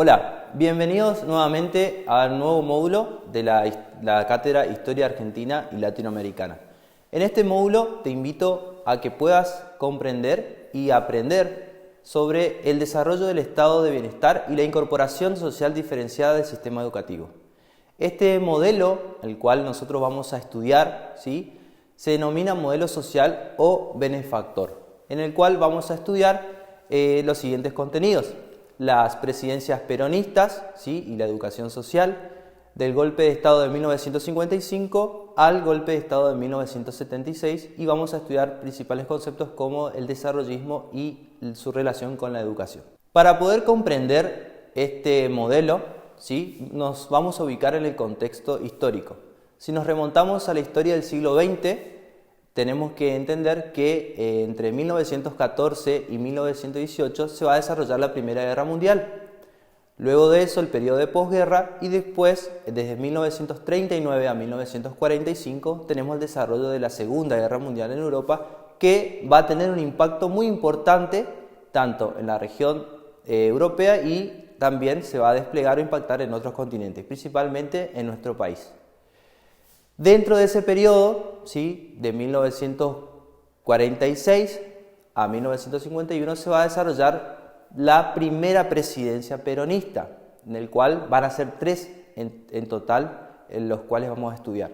Hola, bienvenidos nuevamente al nuevo módulo de la cátedra Historia Argentina y Latinoamericana. En este módulo te invito a que puedas comprender y aprender sobre el desarrollo del estado de bienestar y la incorporación social diferenciada del sistema educativo. Este modelo, el cual nosotros vamos a estudiar, se denomina modelo social o benefactor, en el cual vamos a estudiar los siguientes contenidos: las presidencias peronistas y la educación social, del golpe de Estado de 1955 al golpe de Estado de 1976, y vamos a estudiar principales conceptos como el desarrollismo y su relación con la educación. Para poder comprender este modelo, nos vamos a ubicar en el contexto histórico. Si nos remontamos a la historia del siglo XX, tenemos que entender que entre 1914 y 1918 se va a desarrollar la Primera Guerra Mundial. Luego de eso, el periodo de posguerra, y después, desde 1939 a 1945, tenemos el desarrollo de la Segunda Guerra Mundial en Europa, que va a tener un impacto muy importante tanto en la región europea y también se va a desplegar o impactar en otros continentes, principalmente en nuestro país. Dentro de ese periodo, de 1946 a 1951, se va a desarrollar la primera presidencia peronista, en el cual van a ser 3 en total, en los cuales vamos a estudiar.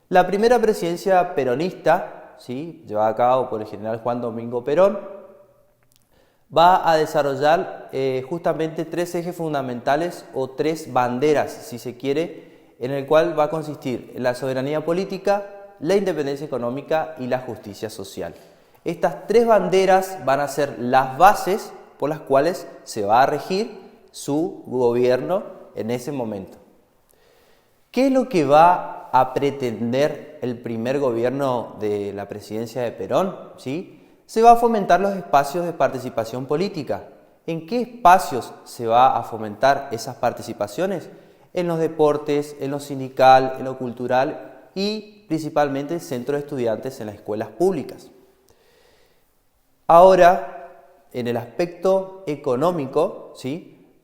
La primera presidencia peronista, llevada a cabo por el general Juan Domingo Perón, va a desarrollar justamente 3 ejes fundamentales o 3 banderas, si se quiere, en el cual va a consistir en la soberanía política, la independencia económica y la justicia social. Estas 3 banderas van a ser las bases por las cuales se va a regir su gobierno en ese momento. ¿Qué es lo que va a pretender el primer gobierno de la presidencia de Perón? Se va a fomentar los espacios de participación política. ¿En qué espacios se va a fomentar esas participaciones? En los deportes, en lo sindical, en lo cultural y principalmente centros de estudiantes en las escuelas públicas. Ahora, en el aspecto económico,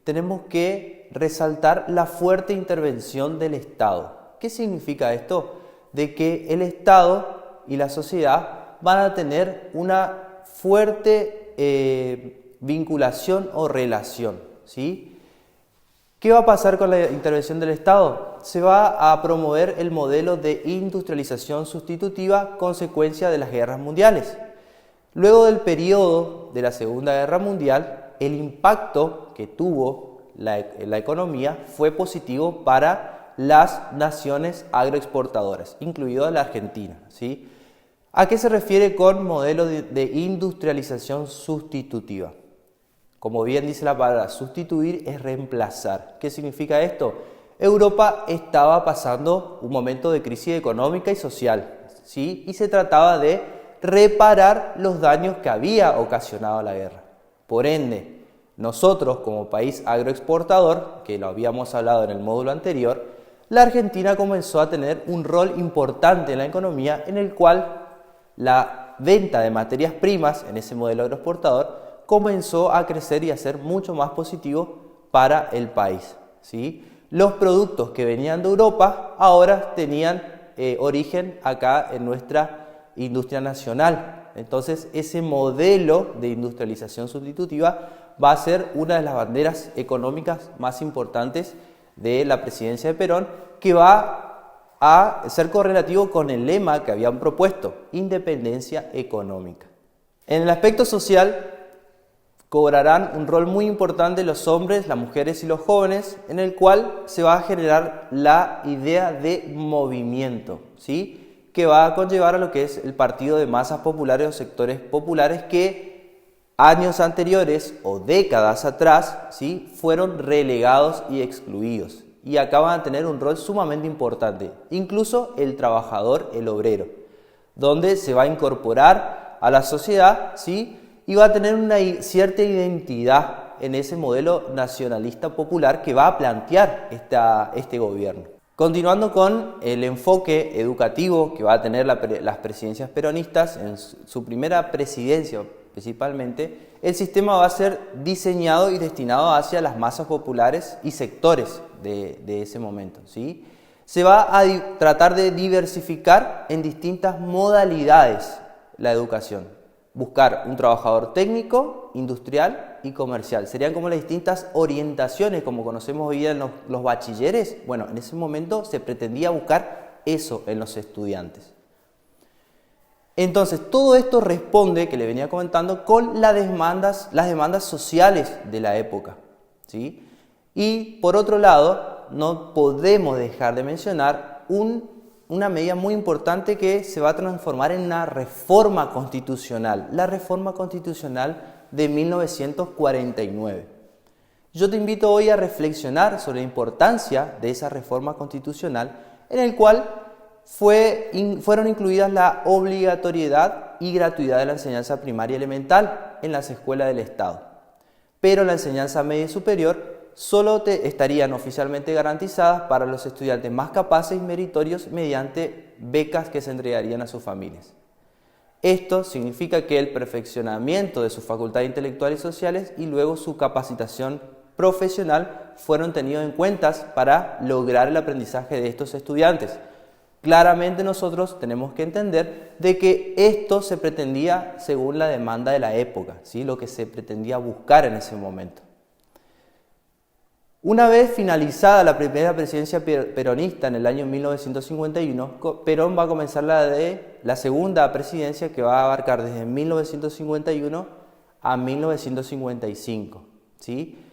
tenemos que resaltar la fuerte intervención del Estado. ¿Qué significa esto? De que el Estado y la sociedad van a tener una fuerte vinculación o relación. ¿Qué va a pasar con la intervención del Estado? Se va a promover el modelo de industrialización sustitutiva, consecuencia de las guerras mundiales. Luego del periodo de la Segunda Guerra Mundial, el impacto que tuvo la economía fue positivo para las naciones agroexportadoras, incluida la Argentina. ¿A qué se refiere con modelo de industrialización sustitutiva? Como bien dice la palabra, sustituir es reemplazar. ¿Qué significa esto? Europa estaba pasando un momento de crisis económica y social, y se trataba de reparar los daños que había ocasionado la guerra. Por ende, nosotros como país agroexportador, que lo habíamos hablado en el módulo anterior, la Argentina comenzó a tener un rol importante en la economía, en el cual la venta de materias primas en ese modelo agroexportador comenzó a crecer y a ser mucho más positivo para el país. Los productos que venían de Europa ahora tenían origen acá en nuestra industria nacional. Entonces, ese modelo de industrialización sustitutiva va a ser una de las banderas económicas más importantes de la presidencia de Perón, que va a ser correlativo con el lema que habían propuesto: independencia económica. En el aspecto social, cobrarán un rol muy importante los hombres, las mujeres y los jóvenes, en el cual se va a generar la idea de movimiento, que va a conllevar a lo que es el partido de masas populares o sectores populares que años anteriores o décadas atrás fueron relegados y excluidos, y acá van a tener un rol sumamente importante, incluso el trabajador, el obrero, donde se va a incorporar a la sociedad, y va a tener una cierta identidad en ese modelo nacionalista popular que va a plantear este gobierno. Continuando con el enfoque educativo que va a tener las presidencias peronistas, en su primera presidencia principalmente, el sistema va a ser diseñado y destinado hacia las masas populares y sectores de ese momento, ¿sí? Se va a tratar de diversificar en distintas modalidades la educación. Buscar un trabajador técnico, industrial y comercial. Serían como las distintas orientaciones, como conocemos hoy en los bachilleres. Bueno, en ese momento se pretendía buscar eso en los estudiantes. Entonces, todo esto responde, que le venía comentando, con las demandas sociales de la época, ¿sí? Y por otro lado, no podemos dejar de mencionar una medida muy importante que se va a transformar en una reforma constitucional, la reforma constitucional de 1949. Yo te invito hoy a reflexionar sobre la importancia de esa reforma constitucional, en el cual fueron incluidas la obligatoriedad y gratuidad de la enseñanza primaria elemental en las escuelas del Estado. Pero la enseñanza media y superior solo estarían oficialmente garantizadas para los estudiantes más capaces y meritorios mediante becas que se entregarían a sus familias. Esto significa que el perfeccionamiento de sus facultades intelectuales y sociales y luego su capacitación profesional fueron tenidos en cuenta para lograr el aprendizaje de estos estudiantes. Claramente nosotros tenemos que entender de que esto se pretendía según la demanda de la época, ¿sí? Lo que se pretendía buscar en ese momento. Una vez finalizada la primera presidencia peronista en el año 1951, Perón va a comenzar la segunda presidencia, que va a abarcar desde 1951 a 1955, ¿sí?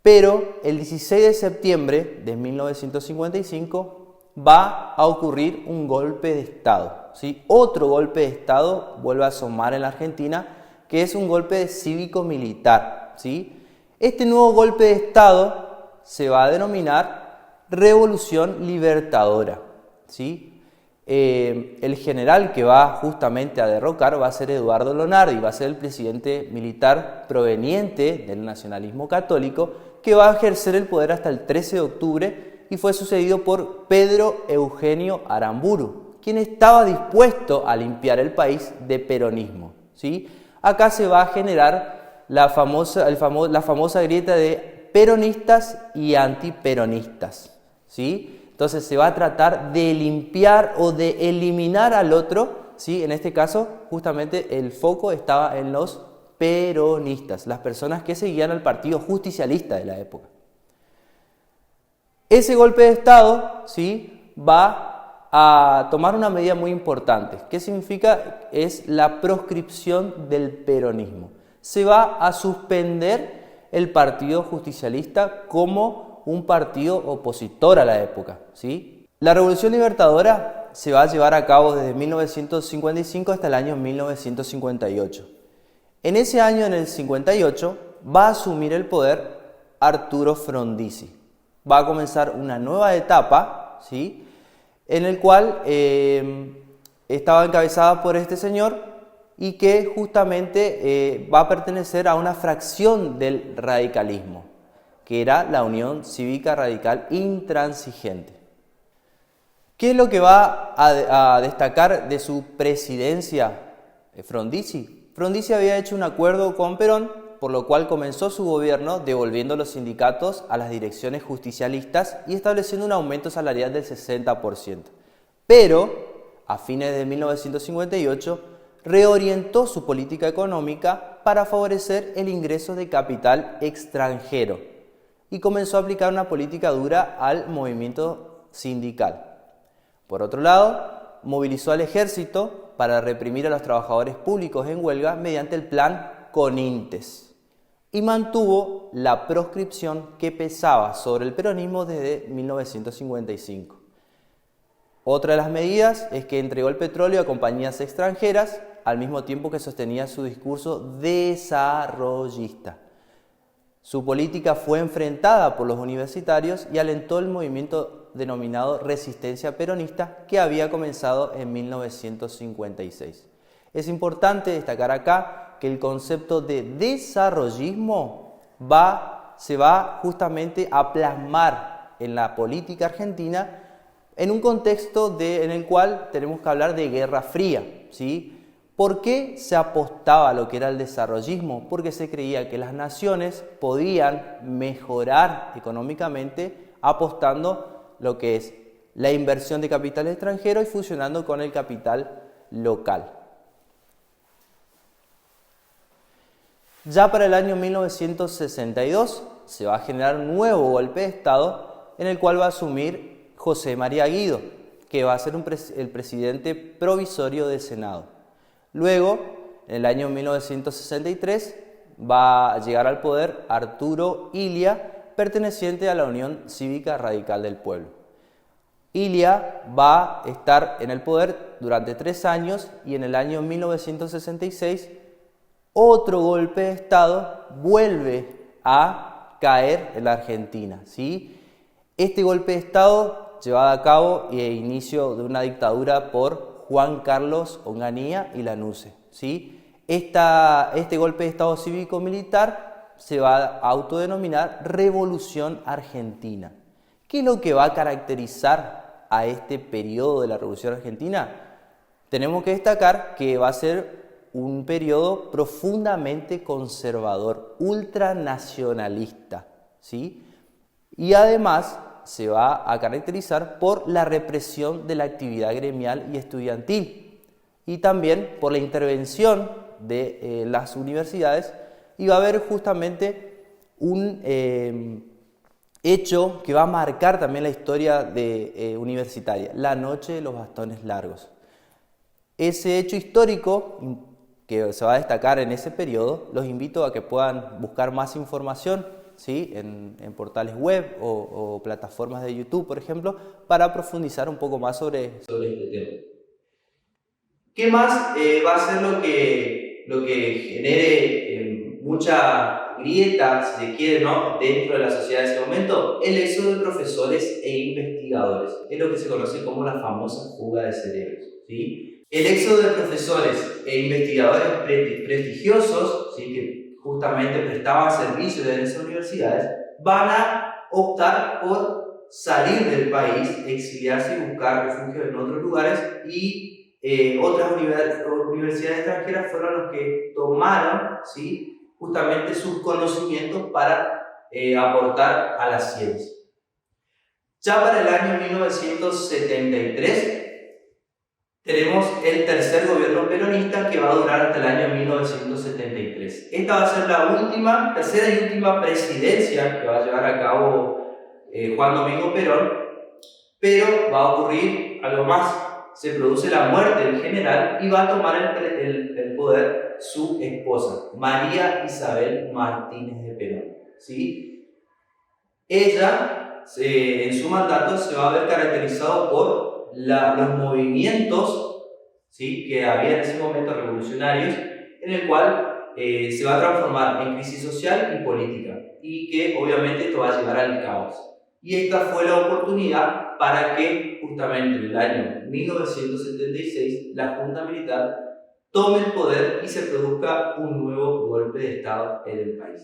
Pero el 16 de septiembre de 1955 va a ocurrir un golpe de Estado, ¿sí? Otro golpe de Estado vuelve a asomar en la Argentina, que es un golpe cívico-militar, ¿sí? Este nuevo golpe de Estado se va a denominar Revolución Libertadora, ¿sí? El general que va justamente a derrocar va a ser Eduardo Lonardi, va a ser el presidente militar proveniente del nacionalismo católico, que va a ejercer el poder hasta el 13 de octubre y fue sucedido por Pedro Eugenio Aramburu, quien estaba dispuesto a limpiar el país de peronismo, ¿sí? Acá se va a generar la famosa grieta de peronistas y antiperonistas, ¿sí? Entonces se va a tratar de limpiar o de eliminar al otro, ¿sí? En este caso, justamente el foco estaba en los peronistas, las personas que seguían al partido justicialista de la época. Ese golpe de Estado, ¿sí?, va a tomar una medida muy importante. ¿Qué significa? Es la proscripción del peronismo. Se va a suspender el partido justicialista como un partido opositor a la época, ¿sí? La Revolución Libertadora se va a llevar a cabo desde 1955 hasta el año 1958. En ese año, en el 58, va a asumir el poder Arturo Frondizi. Va a comenzar una nueva etapa, ¿sí?, en el cual estaba encabezada por este señor y que justamente va a pertenecer a una fracción del radicalismo, que era la Unión Cívica Radical Intransigente. ¿Qué es lo que va a destacar de su presidencia Frondizi? Frondizi había hecho un acuerdo con Perón, por lo cual comenzó su gobierno devolviendo los sindicatos a las direcciones justicialistas y estableciendo un aumento salarial del 60%. Pero, a fines de 1958, reorientó su política económica para favorecer el ingreso de capital extranjero y comenzó a aplicar una política dura al movimiento sindical. Por otro lado, movilizó al ejército para reprimir a los trabajadores públicos en huelga mediante el plan Conintes y mantuvo la proscripción que pesaba sobre el peronismo desde 1955. Otra de las medidas es que entregó el petróleo a compañías extranjeras al mismo tiempo que sostenía su discurso desarrollista. Su política fue enfrentada por los universitarios y alentó el movimiento denominado Resistencia Peronista, que había comenzado en 1956. Es importante destacar acá que el concepto de desarrollismo se va justamente a plasmar en la política argentina en un contexto en el cual tenemos que hablar de Guerra Fría, ¿sí? ¿Por qué se apostaba a lo que era el desarrollismo? Porque se creía que las naciones podían mejorar económicamente apostando lo que es la inversión de capital extranjero y fusionando con el capital local. Ya para el año 1962 se va a generar un nuevo golpe de Estado en el cual va a asumir José María Guido, que va a ser el presidente provisorio del Senado. Luego, en el año 1963, va a llegar al poder Arturo Illia, perteneciente a la Unión Cívica Radical del Pueblo. Illia va a estar en el poder durante 3 años y en el año 1966 otro golpe de Estado vuelve a caer en la Argentina, ¿sí? Este golpe de Estado llevado a cabo e inicio de una dictadura por Juan Carlos Onganía y Lanusse, ¿sí? Este golpe de Estado cívico-militar se va a autodenominar Revolución Argentina. ¿Qué es lo que va a caracterizar a este periodo de la Revolución Argentina? Tenemos que destacar que va a ser un periodo profundamente conservador, ultranacionalista, ¿sí? Y además se va a caracterizar por la represión de la actividad gremial y estudiantil y también por la intervención de las universidades, y va a haber justamente un hecho que va a marcar también la historia universitaria, la noche de los bastones largos. Ese hecho histórico que se va a destacar en ese periodo, los invito a que puedan buscar más información, ¿sí? en portales web o plataformas de YouTube, por ejemplo, para profundizar un poco más sobre este tema. ¿Qué más va a ser lo que genere mucha grieta, si se quiere, ¿no? dentro de la sociedad en ese momento? El éxodo de profesores e investigadores. Es lo que se conoce como la famosa fuga de cerebros, ¿sí? El éxodo de profesores e investigadores prestigiosos, ¿sí? que justamente prestaban servicios en esas universidades, van a optar por salir del país, exiliarse y buscar refugio en otros lugares, y otras universidades extranjeras fueron los que tomaron, ¿sí? justamente sus conocimientos para aportar a la ciencia. Ya para el año 1973 tenemos el tercer gobierno peronista, que va a durar hasta el año 1973. Esta va a ser la tercera y última presidencia que va a llevar a cabo Juan Domingo Perón, pero va a ocurrir algo más. Se produce la muerte del general y va a tomar el poder su esposa, María Isabel Martínez de Perón, ¿sí? Ella, en su mandato, se va a ver caracterizado por los movimientos, ¿sí? que había en ese momento revolucionarios, en el cual se va a transformar en crisis social y política, y que obviamente esto va a llevar al caos. Y esta fue la oportunidad para que justamente en el año 1976 la Junta Militar tome el poder y se produzca un nuevo golpe de Estado en el país.